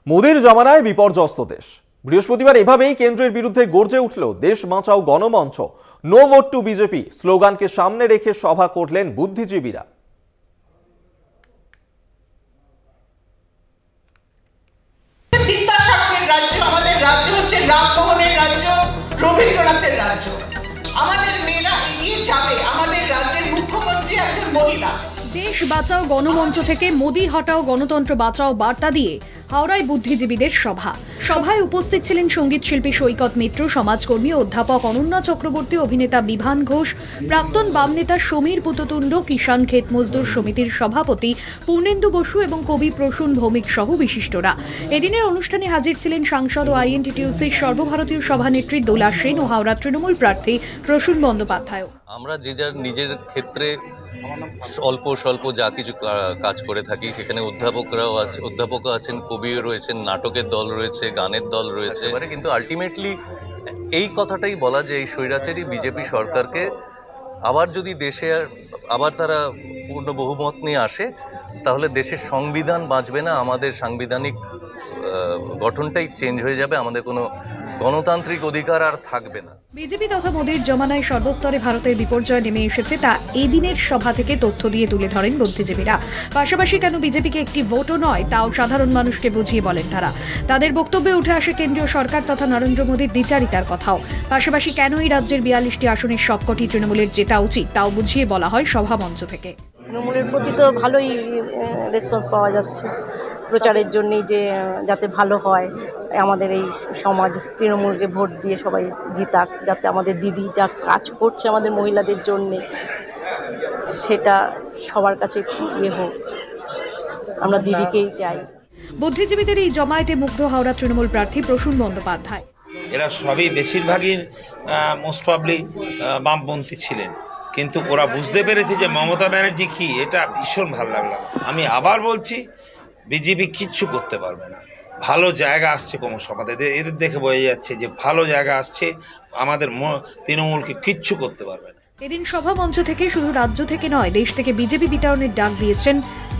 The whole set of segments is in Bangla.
মোদির জমানায় বিপর্যস্ত দেশ। বৃহস্পতিবার এভাবেই কেন্দ্রের বিরুদ্ধে গর্জে উঠল দেশ বাঁচাও গণমঞ্চ। নো ভোট টু বিজেপি স্লোগানকে সামনে রেখে সভা করলেন বুদ্ধিজীবীরা। বিদ্যাসাগরের রাজ্য, আমাদের রাজ্য হচ্ছে রামমোহনের রাজ্য, রবীন্দ্রনাথের রাজ্য। আমাদের মেয়েরা এগিয়ে যাবে। আমাদের রাজ্যের মুখ্যমন্ত্রী একজন মহিলা। দেশ বাঁচাও গণমঞ্চ থেকে মোদি হটাও গণতন্ত্র বাঁচাও বার্তা দিয়ে হাওড়ায় বুদ্ধিজীবীদের সভায় উপস্থিত ছিলেন সঙ্গীত শিল্পী সৈকত মিত্র, সমাজকর্মী অধ্যাপক অনন্যা চক্রবর্তী, অভিনেতা বিভান ঘোষ, প্রাক্তন বাম নেতা সমীর পুততুণ্ড, কিষাণ ক্ষেত মজদুর সমিতির সভাপতি পূর্ণেন্দু বসু এবং কবি প্রসূন ভৌমিক সহ বিশিষ্টরা। এদিনের অনুষ্ঠানে হাজির ছিলেন সাংসদ ও আইএনটিটিউসির সর্বভারতীয় সভানেত্রী দোলা সেন ও হাওড়া তৃণমূল প্রার্থী প্রসূন বন্দ্যোপাধ্যায়। আমরা যে যার নিজের ক্ষেত্রে অল্প স্বল্প যা কিছু কাজ করে থাকি, সেখানে অধ্যাপকও আছেন, কবিও রয়েছেন, নাটকের দল রয়েছে, গানের দল রয়েছে। কিন্তু আলটিমেটলি এই কথাটাই বলা যে এই স্বৈরাচারী বিজেপি সরকারকে আবার যদি দেশে আবার তারা পূর্ণ বহুমত নিয়ে আসে, তাহলে দেশের সংবিধান বাঁচবে না, আমাদের সাংবিধানিক গঠনটাই চেঞ্জ হয়ে যাবে, আমাদের কোনো গণতান্ত্রিক অধিকার আর থাকবে না। বিজেপি তথা মোদির জমানায় সর্বস্তরে ভারতের বিপর্যয় নেমে এসেছে, তা এই দিনের সভা থেকে তথ্য দিয়ে তুলে ধরেন বুদ্ধিজীবীরা। পাশাপাশি কেন বিজেপিকে একটি ভোটও নয় তাও সাধারণ মানুষকে বুঝিয়ে বলেন তারা। তাদের বক্তব্যে উঠে আসে কেন্দ্রীয় সরকার তথা নরেন্দ্র মোদির দ্বিচারিতার কথাও। পাশাপাশি কেন এই রাজ্যের 42টি আসনের সবকটি তৃণমূলের জেতা উচিত তাও বুঝিয়ে বলা হয় সভা মঞ্চ থেকে। তৃণমূলের প্রতি তো ভালোই রেসপন্স পাওয়া যাচ্ছে প্রচারের জন্যই, যে যাতে ভালো হয় আমাদের এই সমাজ, তৃণমূলকে ভোট দিয়ে সবাই জিতাক, যাতে আমাদের দিদি যা কাজ করছে আমাদের মহিলাদের জন্যে সেটা সবার কাছে হোক, আমরা দিদিকেই চাই। বুদ্ধিজীবীদের এই জমায়েতে মুগ্ধ হাওড়া তৃণমূল প্রার্থী প্রসূন বন্দ্যোপাধ্যায়। এরা সবই বেশিরভাগই মোস্ট প্রবলি বামপন্থী ছিলেন, কিন্তু ওরা বুঝতে পেরেছে যে মমতা ব্যানার্জি কি, এটা ভীষণ ভালো লাগলো। আমি আবার বলছি, বিজেপি কিচ্ছু করতে পারবে না। ভালো জায়গা আসছে ক্রমশ, আমাদের এদের দেখে বোঝা যাচ্ছে যে ভালো জায়গা আসছে, আমাদের তৃণমূলকে কিচ্ছু করতে পারবে না। এদিন সভা মঞ্চ থেকে শুধু রাজ্য থেকে নয়, দেশ থেকে বিজেপি বিতাড়নের ডাক দিয়েছেন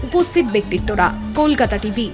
উপস্থিত ব্যক্তিত্বরা। কলকাতা টিভি।